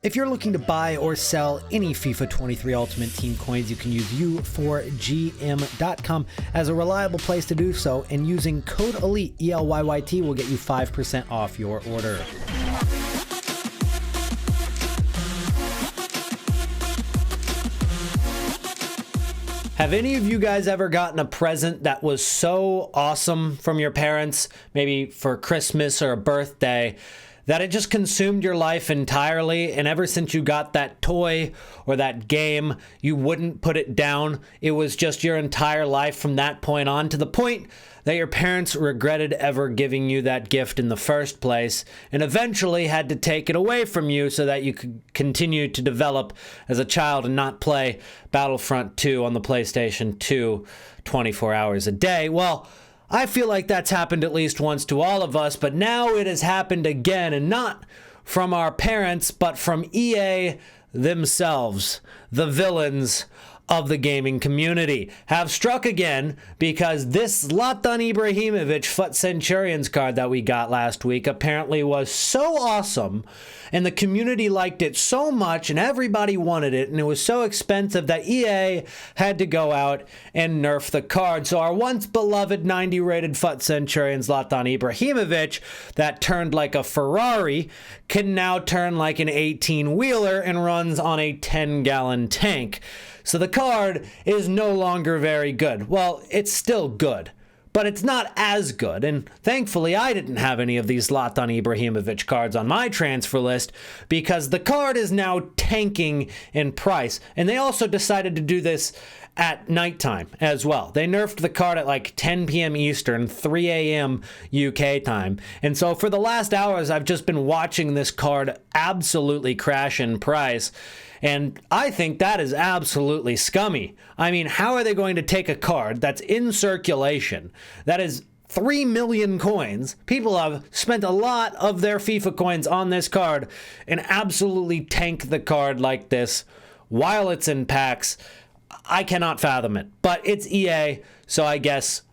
If you're looking to buy or sell any FIFA 23 Ultimate Team coins, you can use u4gm.com as a reliable place to do so, and using code ELITE, ELYYT, will get you 5% off your order. Have any of you guys ever gotten a present that was so awesome from your parents, maybe for Christmas or a birthday, that it just consumed your life entirely, and ever since you got that toy or that game, you wouldn't put it down? It was just your entire life from that point on, to the point that your parents regretted ever giving you that gift in the first place, and eventually had to take it away from you so that you could continue to develop as a child and not play Battlefront 2 on the PlayStation 2 24 hours a day. Well, I feel like that's happened at least once to all of us, but now it has happened again, and not from our parents, but from EA themselves, the villains of the gaming community, have struck again, because this Zlatan Ibrahimovic FUT Centurions card that we got last week apparently was so awesome, and the community liked it so much, and everybody wanted it, and it was so expensive that EA had to go out and nerf the card. So our once beloved 90 rated FUT Centurion Zlatan Ibrahimovic that turned like a Ferrari can now turn like an 18-wheeler and runs on a 10-gallon tank. So the card is no longer very good. Well, it's still good, but it's not as good. And thankfully, I didn't have any of these Zlatan Ibrahimovic cards on my transfer list, because the card is now tanking in price. And they also decided to do this at nighttime as well. They nerfed the card at like 10 p.m. Eastern, 3 a.m. UK time. And so for the last hours, I've just been watching this card absolutely crash in price. And I think that is absolutely scummy. I mean, how are they going to take a card that's in circulation, that is 3 million coins? People have spent a lot of their FIFA coins on this card, and absolutely tank the card like this while it's in packs. I cannot fathom it, but it's EA, so I guess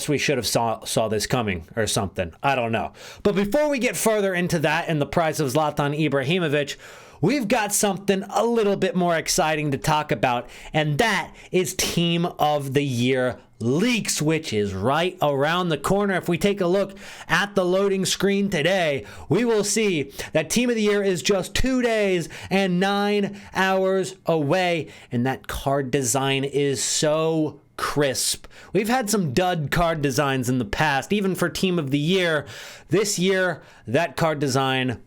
we should have saw this coming or something. I don't know. But before we get further into that and the price of Zlatan Ibrahimovic, we've got something a little bit more exciting to talk about, and that is Team of the Year leaks, which is right around the corner. If we take a look at the loading screen today, we will see that Team of the Year is just 2 days and 9 hours away, and that card design is so crisp. We've had some dud card designs in the past, even for Team of the Year. This year, that card design,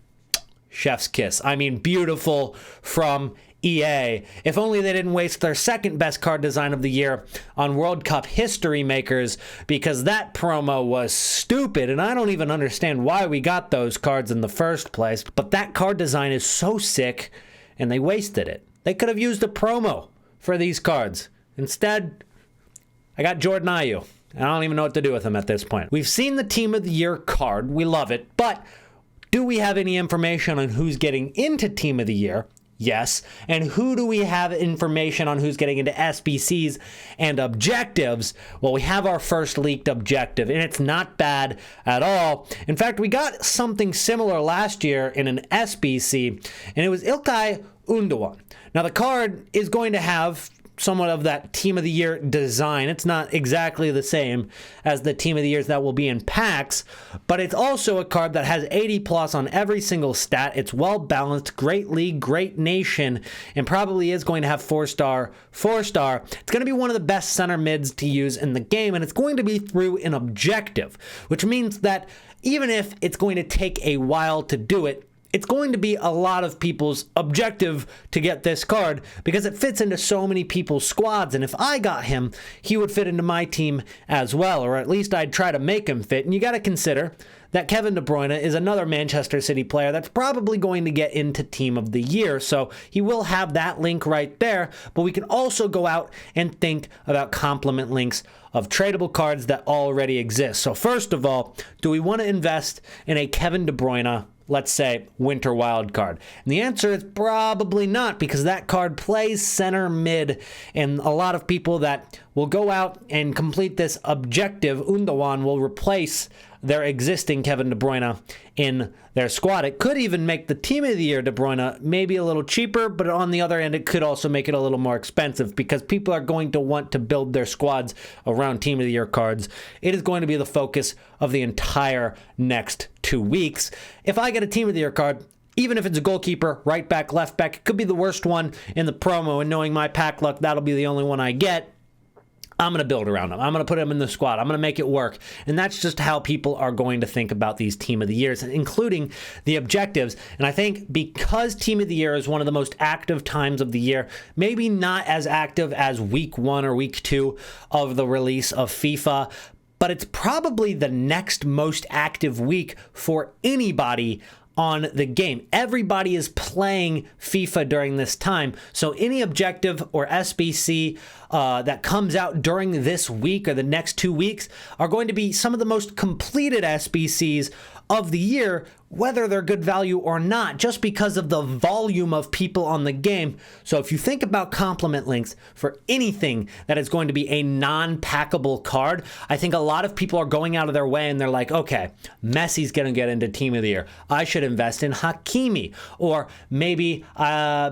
chef's kiss. I mean, beautiful from EA. If only they didn't waste their second best card design of the year on World Cup History Makers, because that promo was stupid, and I don't even understand why we got those cards in the first place. But that card design is so sick, and they wasted it. They could have used a promo for these cards. Instead, I got Jordan Ayew, and I don't even know what to do with him at this point. We've seen the Team of the Year card. We love it, but do we have any information on who's getting into Team of the Year? Yes. And who do we have information on who's getting into SBCs and objectives? Well, we have our first leaked objective, and it's not bad at all. In fact, we got something similar last year in an SBC, and it was İlkay Gündogan. Now, the card is going to have somewhat of that Team of the Year design. It's not exactly the same as the Team of the Years that will be in packs, but it's also a card that has 80 plus on every single stat. It's well balanced, great league, great nation, and probably is going to have 4-star. It's going to be one of the best center mids to use in the game, and it's going to be through an objective, which means that even if it's going to take a while to do it, it's going to be a lot of people's objective to get this card, because it fits into so many people's squads. And if I got him, he would fit into my team as well, or at least I'd try to make him fit. And you got to consider that Kevin De Bruyne is another Manchester City player that's probably going to get into Team of the Year. So he will have that link right there, but we can also go out and think about complement links of tradable cards that already exist. So first of all, do we want to invest in a Kevin De Bruyne, let's say, winter wild card? And the answer is probably not, because that card plays center mid, and a lot of people that will go out and complete this objective, Gündogan, will replace their existing Kevin De Bruyne in their squad. It could even make the Team of the Year De Bruyne maybe a little cheaper, but on the other end, it could also make it a little more expensive because people are going to want to build their squads around Team of the Year cards. It is going to be the focus of the entire next 2 weeks. If I get a Team of the Year card, even if it's a goalkeeper, right back, left back, it could be the worst one in the promo, and knowing my pack luck, that'll be the only one I get. I'm going to build around him. I'm going to put him in the squad. I'm going to make it work. And that's just how people are going to think about these Team of the Years, including the objectives. And I think because Team of the Year is one of the most active times of the year, maybe not as active as week 1 or week 2 of the release of FIFA, but it's probably the next most active week for anybody on the game. Everybody is playing FIFA during this time. So any objective or SBC that comes out during this week or the next 2 weeks are going to be some of the most completed SBCs of the year, whether they're good value or not, just because of the volume of people on the game. So if you think about complement links for anything that is going to be a non-packable card, I think a lot of people are going out of their way and they're like, okay, Messi's going to get into Team of the Year. I should invest in Hakimi. Or maybe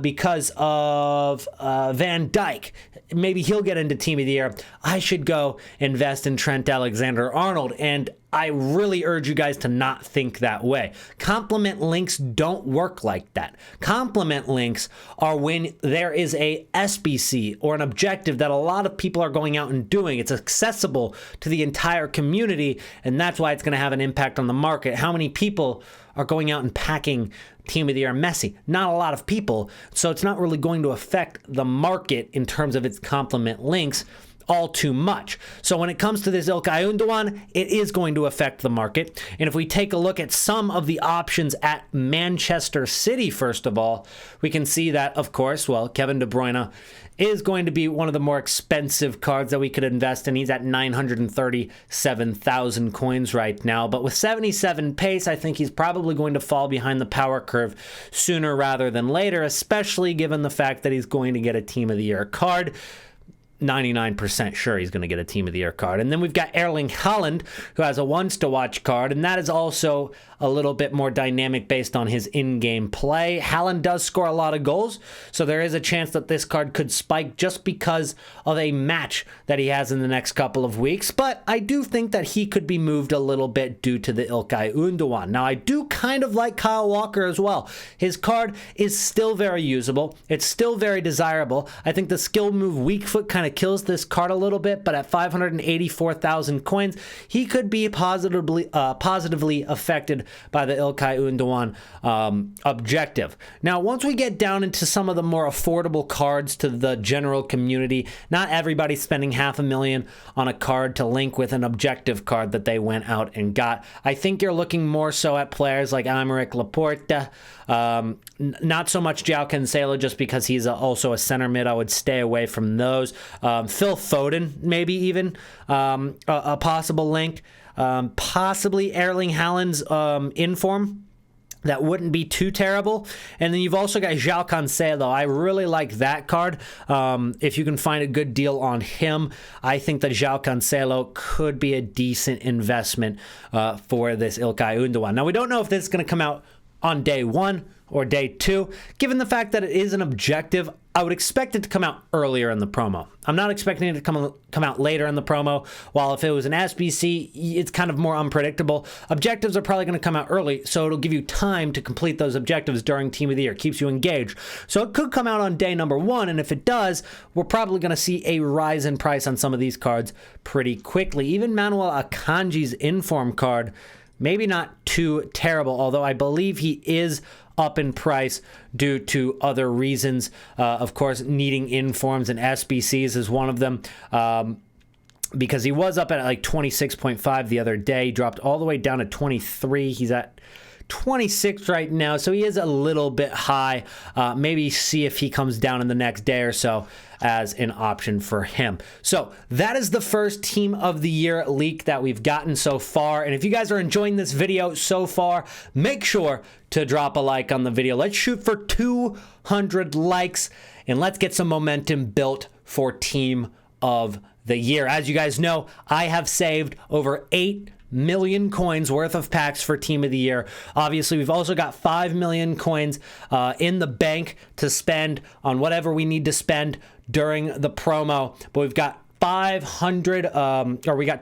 because of Van Dijk, maybe he'll get into Team of the Year. I should go invest in Trent Alexander-Arnold. And I really urge you guys to not think that way. Complement links don't work like that. Complement links are when there is a SBC or an objective that a lot of people are going out and doing. It's accessible to the entire community, and that's why it's going to have an impact on the market. How many people are going out and packing Team of the Year Messi? Not a lot of people, so it's not really going to affect the market in terms of its complement links all too much. So when it comes to this İlkay Gündogan, it is going to affect the market. And if we take a look at some of the options at Manchester City, first of all, we can see that, of course, well, Kevin De Bruyne is going to be one of the more expensive cards that we could invest in. He's at 937,000 coins right now. But with 77 pace, I think he's probably going to fall behind the power curve sooner rather than later, especially given the fact that he's going to get a Team of the Year card. 99% sure he's going to get a Team of the Year card. And then we've got Erling Haaland, who has a once-to-watch card, and that is also a little bit more dynamic based on his in-game play. Haaland does score a lot of goals, so there is a chance that this card could spike just because of a match that he has in the next couple of weeks, but I do think that he could be moved a little bit due to the İlkay Gündogan. Now, I do kind of like Kyle Walker as well. His card is still very usable. It's still very desirable. I think the skill move weak foot kind of kills this card a little bit, but at 584,000 coins, he could be positively affected by the İlkay Gündogan objective. Now, once we get down into some of the more affordable cards to the general community, not everybody's spending $500,000 on a card to link with an objective card that they went out and got. I think you're looking more so at players like Aymeric Laporte, not so much João Cancelo, just because he's also a center mid. I would stay away from those. Phil Foden, maybe even a possible link. Possibly Erling Haaland's inform. That wouldn't be too terrible. And then you've also got João Cancelo. I really like that card. If you can find a good deal on him, I think that João Cancelo could be a decent investment for this İlkay Gündogan. Now, we don't know if this is going to come out on day 1 or day 2. Given the fact that it is an objective, I would expect it to come out earlier in the promo. I'm not expecting it to come out later in the promo. While if it was an SBC, it's kind of more unpredictable. Objectives are probably going to come out early, so it'll give you time to complete those objectives during Team of the Year. Keeps you engaged. So it could come out on day number 1, and if it does, we're probably going to see a rise in price on some of these cards pretty quickly. Even Manuel Akanji's Inform card, maybe not too terrible, although I believe he is up in price due to other reasons. Of course, needing informs and SBCs is one of them. Because he was up at like 26.5 the other day, dropped all the way down to 23. He's at 26 right now, so he is a little bit high. Maybe see if he comes down in the next day or so as an option for him. So that is the first Team of the Year leak that we've gotten so far. And if you guys are enjoying this video so far, make sure to drop a like on the video. Let's shoot for 200 likes and let's get some momentum built for Team of the Year. As you guys know, I have saved over $8 million coins worth of packs for Team of the Year. Obviously, we've also got 5 million coins in the bank to spend on whatever we need to spend during the promo, but we've got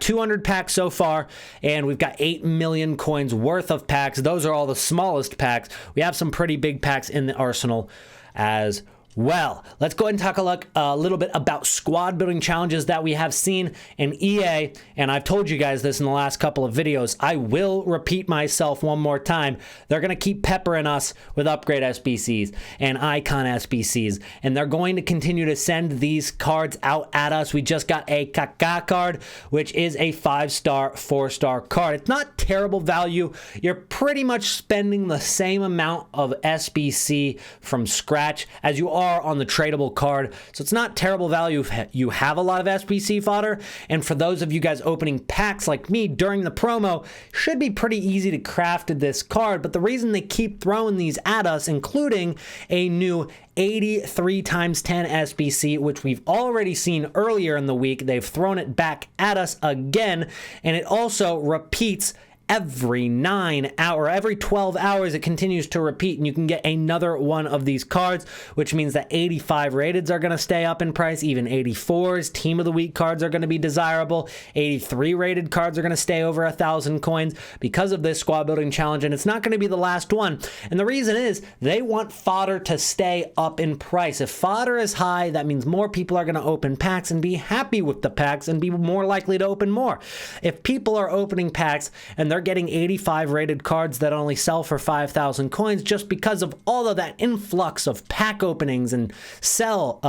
200 packs so far, and we've got 8 million coins worth of packs. Those are all the smallest packs. We have some pretty big packs in the arsenal as well. Let's go ahead and talk a little bit about squad building challenges that we have seen in EA, and I've told you guys this in the last couple of videos. I will repeat myself one more time. They're going to keep peppering us with upgrade SBCs and icon SBCs, and they're going to continue to send these cards out at us. We just got a Kaká card, which is a 5-star, 4-star card. It's not terrible value. You're pretty much spending the same amount of SBC from scratch as you are on the tradable card, so it's not terrible value if you have a lot of SBC fodder. And for those of you guys opening packs like me during the promo, should be pretty easy to craft this card. But the reason they keep throwing these at us, including a new 83 times 10 SBC, which we've already seen earlier in the week, they've thrown it back at us again, and it also repeats every 12 hours. It continues to repeat, and you can get another one of these cards, which means that 85 rateds are going to stay up in price. Even 84s, Team of the Week cards are going to be desirable. 83 rated cards are going to stay over 1,000 coins because of this squad building challenge, and it's not going to be the last one. And the reason is they want fodder to stay up in price. If fodder is high, that means more people are going to open packs and be happy with the packs and be more likely to open more. If people are opening packs and they're getting 85 rated cards that only sell for 5,000 coins just because of all of that influx of pack openings and sales,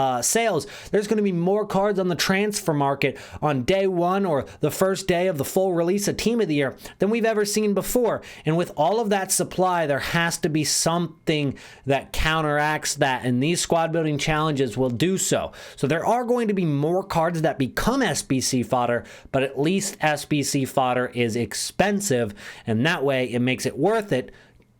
there's going to be more cards on the transfer market on day one or the first day of the full release of Team of the Year than we've ever seen before. And with all of that supply, there has to be something that counteracts that, and these squad building challenges will do so. So there are going to be more cards that become SBC fodder, but at least SBC fodder is expensive, and that way it makes it worth it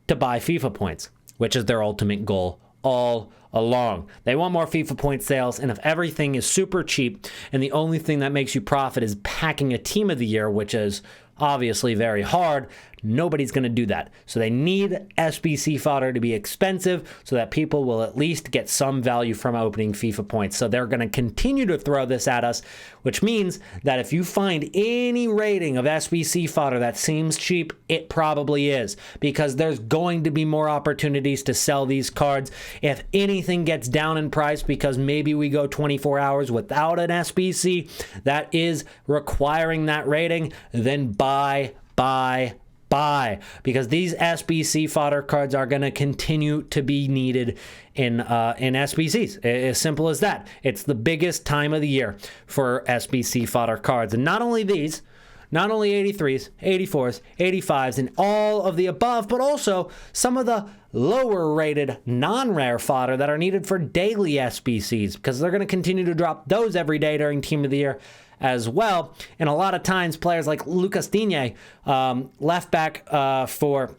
to buy FIFA points, which is their ultimate goal all along. They want more FIFA point sales, and if everything is super cheap and the only thing that makes you profit is packing a Team of the Year, which is obviously very hard, nobody's going to do that. So they need SBC fodder to be expensive so that people will at least get some value from opening FIFA points. So they're going to continue to throw this at us, which means that if you find any rating of SBC fodder that seems cheap, it probably is, because there's going to be more opportunities to sell these cards. If anything gets down in price because maybe we go 24 hours without an SBC that is requiring that rating, then buy, because these SBC fodder cards are going to continue to be needed in SBCs. As simple as that. It's the biggest time of the year for SBC fodder cards. And not only these, not only 83s, 84s, 85s, and all of the above, but also some of the lower rated non-rare fodder that are needed for daily SBCs, because they're going to continue to drop those every day during Team of the Year as well. And a lot of times players like Lucas Digne, left back for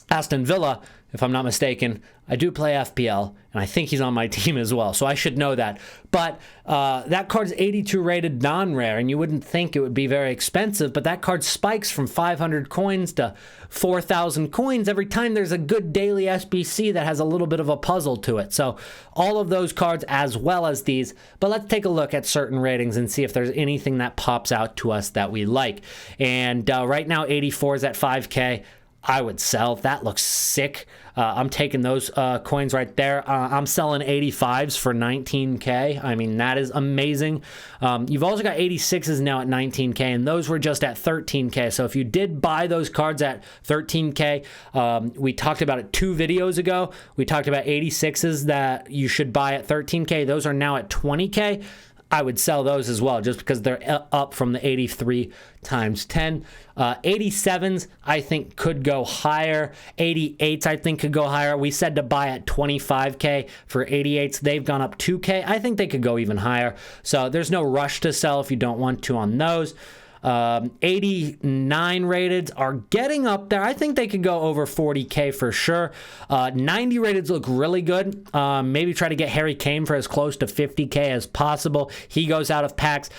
Aston Villa, if I'm not mistaken. I do play FPL, and I think he's on my team as well, so I should know that. But that card's 82 rated non-rare, and you wouldn't think it would be very expensive, but that card spikes from 500 coins to 4,000 coins every time there's a good daily SBC that has a little bit of a puzzle to it. So all of those cards as well as these. But let's take a look at certain ratings and see if there's anything that pops out to us that we like. And right now, 84 is at 5K. I would sell. That looks sick. I'm taking those coins right there. I'm selling 85s for 19K. I mean, that is amazing. You've also got 86s now at 19K, and those were just at 13K. So if you did buy those cards at 13K, we talked about it 2 videos ago. We talked about 86s that you should buy at 13K. Those are now at 20K. I would sell those as well, just because they're up from the 83 times 10. 87s, I think, could go higher. 88s, I think, could go higher. We said to buy at 25K for 88s. They've gone up 2K. I think they could go even higher. So there's no rush to sell if you don't want to on those. 89 rateds are getting up there. I think they could go over 40K for sure. 90 rateds look really good. Maybe try to get Harry Kane for as close to 50K as possible. He goes out of packs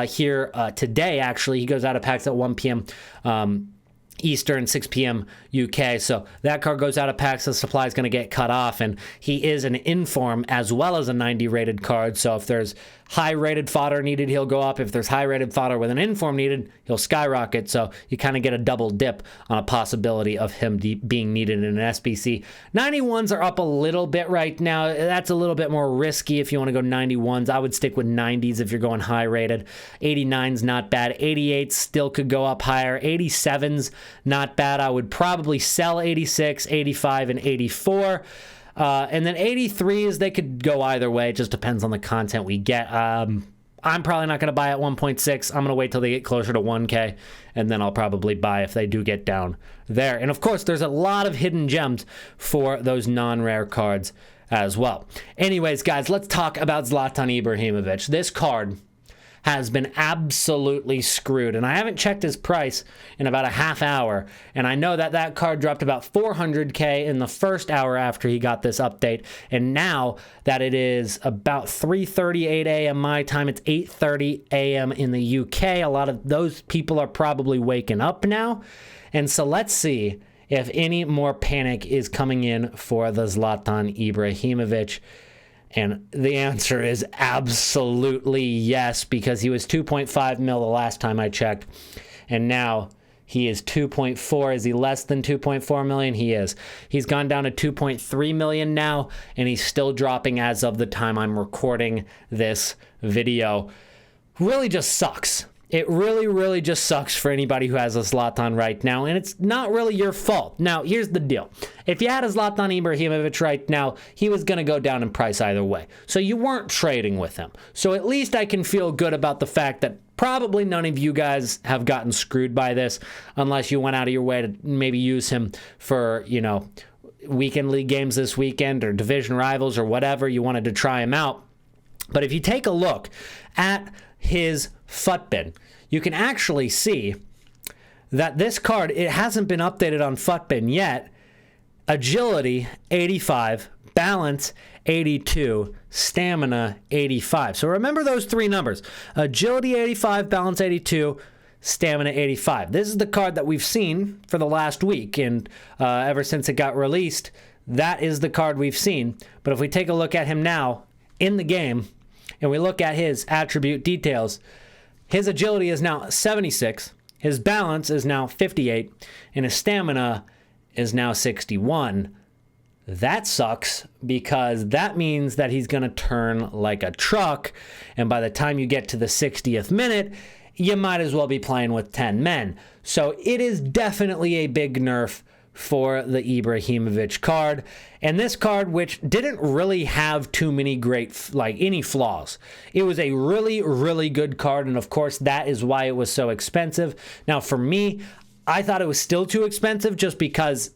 here today, actually. He goes out of packs at 1 p.m. Eastern, 6 p.m. UK. So that card goes out of packs. The supply is going to get cut off. And he is an inform as well as a 90 rated card. So if there's high rated fodder needed, he'll go up. If there's high rated fodder with an inform needed, he'll skyrocket. So you kind of get a double dip on a possibility of him being needed in an SBC. 91s are up a little bit right now. That's a little bit more risky if you want to go 91s. I would stick with 90s if you're going high rated. 89s, not bad. 88s still could go up higher. 87s, not bad. I would probably sell 86, 85, and 84. And then 83s, they could go either way. It just depends on the content we get. I'm probably not going to buy at 1.6. I'm going to wait till they get closer to 1K, and then I'll probably buy if they do get down there. And of course, there's a lot of hidden gems for those non-rare cards as well. Anyways, guys, let's talk about Zlatan Ibrahimovic. This card has been absolutely screwed, and I haven't checked his price in about a half hour, and I know that that card dropped about 400k in the first hour after he got this update, and now that it is about 3:38 a.m. my time, it's 8:30 a.m. in the UK. A lot of those people are probably waking up now, and so let's see if any more panic is coming in for the Zlatan Ibrahimovic. And the answer is absolutely yes, because he was 2.5 mil the last time I checked, and now he is 2.4. Is he less than 2.4 million? He is. He's gone down to 2.3 million now, and he's still dropping as of the time I'm recording this video. Really just sucks. It really, really just sucks for anybody who has a Zlatan right now, and it's not really your fault. Now, here's the deal. If you had a Zlatan Ibrahimovic right now, he was going to go down in price either way. So you weren't trading with him. So at least I can feel good about the fact that probably none of you guys have gotten screwed by this, unless you went out of your way to maybe use him for, you know, weekend league games this weekend or division rivals or whatever. You wanted to try him out. But if you take a look at his FUTBIN, you can actually see that this card, it hasn't been updated on FUTBIN yet. Agility 85, balance 82, stamina 85. So remember those three numbers: agility 85, balance 82, stamina 85. This is the card that we've seen for the last week, and ever since it got released, that is the card we've seen. But if we take a look at him now in the game, and we look at his attribute details, his agility is now 76, his balance is now 58, and his stamina is now 61. That sucks, because that means that he's going to turn like a truck, and by the time you get to the 60th minute, you might as well be playing with 10 men. So it is definitely a big nerf for the Ibrahimovic card. And this card, which didn't really have too many great, any flaws. It was a really, really good card, and of course that is why it was so expensive. Now for me, I thought it was still too expensive, just because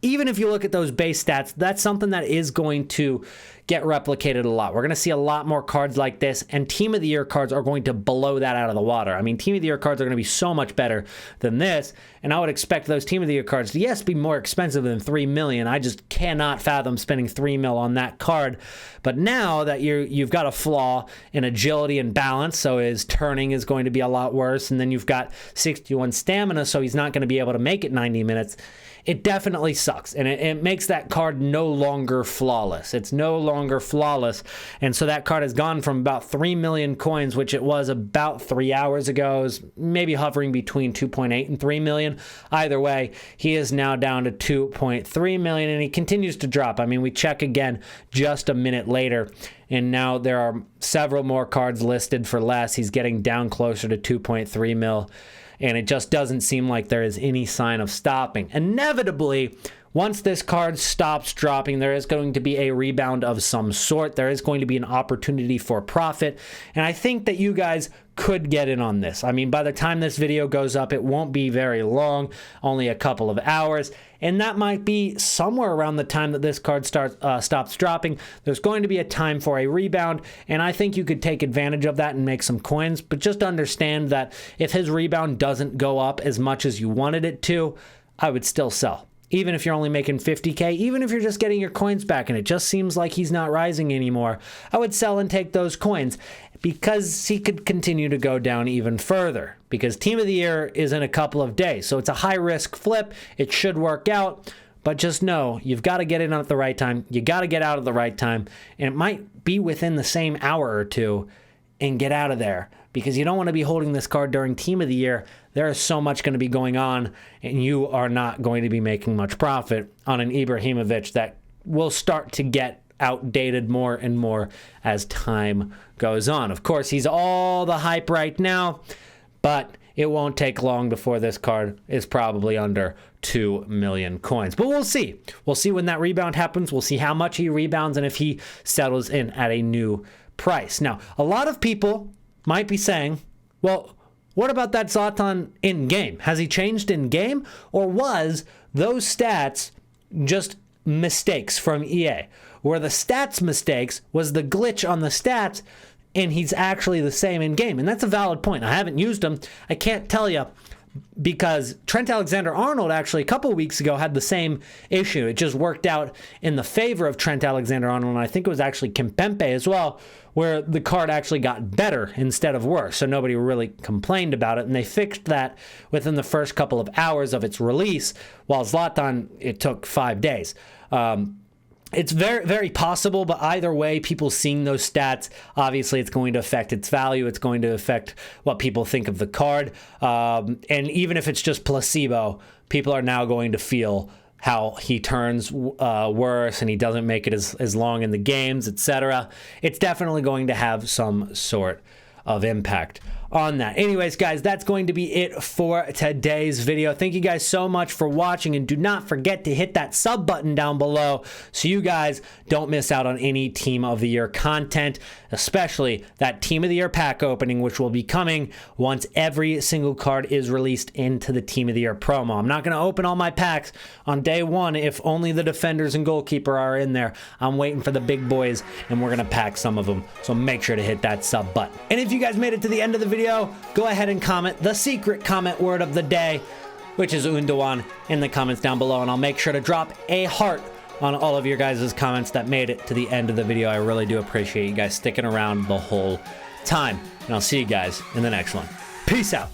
even if you look at those base stats, that's something that is going to get replicated a lot. We're going to see a lot more cards like this, and Team of the Year cards are going to blow that out of the water. I mean, Team of the Year cards are going to be so much better than this, and I would expect those Team of the Year cards to, yes, be more expensive than 3 million. I just cannot fathom spending 3 mil on that card. But now that you've got a flaw in agility and balance, so his turning is going to be a lot worse, and then you've got 61 stamina, so he's not going to be able to make it 90 minutes. It definitely sucks, and it makes that card no longer flawless. It's no longer flawless, and so that card has gone from about 3 million coins, which it was about 3 hours ago. It was maybe hovering between 2.8 and 3 million. Either way, he is now down to 2.3 million, and he continues to drop. I mean, we check again just a minute later, and now there are several more cards listed for less. He's getting down closer to 2.3 mil. And it just doesn't seem like there is any sign of stopping. Inevitably, once this card stops dropping, there is going to be a rebound of some sort. There is going to be an opportunity for profit. And I think that you guys could get in on this. I mean, by the time this video goes up, it won't be very long, only a couple of hours. And that might be somewhere around the time that this card stops dropping. There's going to be a time for a rebound, and I think you could take advantage of that and make some coins. But just understand that if his rebound doesn't go up as much as you wanted it to, I would still sell. even if you're only making 50K, even if you're just getting your coins back and it just seems like he's not rising anymore, I would sell and take those coins because he could continue to go down even further, because Team of the Year is in a couple of days. So it's a high risk flip. It should work out, but just know you've got to get in at the right time. You got to get out at the right time, and it might be within the same hour or two, and get out of there, because you don't want to be holding this card during Team of the Year. There is so much going to be going on, and you are not going to be making much profit on an Ibrahimovic that will start to get outdated more and more as time goes on. Of course, he's all the hype right now, but it won't take long before this card is probably under 2 million coins. But we'll see. We'll see when that rebound happens. We'll see how much he rebounds and if he settles in at a new price. Now, a lot of people might be saying, well, what about that Zlatan in game? Has he changed in game, or was those stats just mistakes from EA? Where the stats mistakes was the glitch on the stats, and he's actually the same in game. And that's a valid point. I haven't used him. I can't tell you, because Trent Alexander-Arnold actually a couple weeks ago had the same issue. It just worked out in the favor of Trent Alexander-Arnold, and I think it was actually Kimpembe as well, where the card actually got better instead of worse. So nobody really complained about it, and they fixed that within the first couple of hours of its release, while Zlatan, it took 5 days. It's very, very possible, but either way, people seeing those stats, obviously it's going to affect its value. It's going to affect what people think of the card. And even if it's just placebo, people are now going to feel how he turns worse and he doesn't make it as long in the games, etc. It's definitely going to have some sort of impact on that. Anyways, guys, that's going to be it for today's video. Thank you guys so much for watching, and do not forget to hit that sub button down below so you guys don't miss out on any Team of the Year content, especially that Team of the Year pack opening, which will be coming once every single card is released into the Team of the Year promo. I'm not going to open all my packs on day one if only the defenders and goalkeeper are in there. I'm waiting for the big boys, and we're going to pack some of them, so make sure to hit that sub button. And if you guys made it to the end of the video, go ahead and comment the secret comment word of the day, which is Gundogan, in the comments down below, and I'll make sure to drop a heart on all of your guys' comments that made it to the end of the video. I really do appreciate you guys sticking around the whole time, and I'll see you guys in the next one. Peace out.